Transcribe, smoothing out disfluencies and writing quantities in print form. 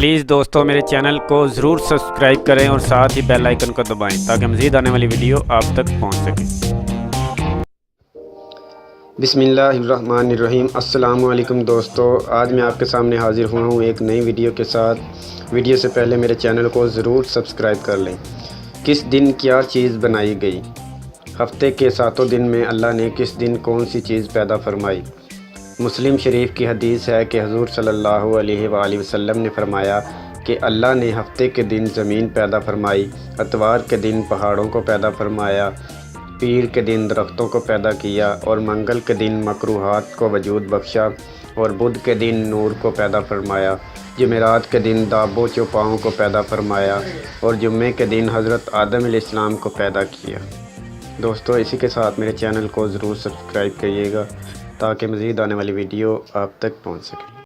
Please دوستو میرے channel کو ضرور سبسکرائب کریں اور ساتھ ہی بیل آئیکن کو دبائیں تاکہ مزید آنے والی ویڈیو آپ تک پہنچ سکے۔ بسم اللہ الرحمن الرحیم۔ السلام علیکم دوستو، آج میں آپ کے سامنے حاضر ہوا ہوں ایک نئی ویڈیو کے ساتھ۔ ویڈیو سے پہلے میرے چینل کو ضرور سبسکرائب کر لیں۔ کس دن کیا چیز بنائی گئی؟ ہفتے کے 7 دن میں اللہ نے کس دن کون سی چیز پیدا فرمائی؟ مسلم شریف کی حدیث ہے کہ حضور صلی اللہ علیہ وآلہ وسلم نے فرمایا کہ اللہ نے ہفتے کے دن زمین پیدا فرمائی، اتوار کے دن پہاڑوں کو پیدا فرمایا، پیر کے دن درختوں کو پیدا کیا اور منگل کے دن مکروہات کو وجود بخشا اور بدھ کے دن نور کو پیدا فرمایا، جمعرات کے دن دابوں چوپاؤں کو پیدا فرمایا اور جمعے کے دن حضرت آدم علیہ السلام کو پیدا کیا۔ دوستو اسی کے ساتھ میرے چینل کو ضرور سبسکرائب کریے گا تاکہ مزید آنے والی ویڈیو آپ تک پہنچ سکے۔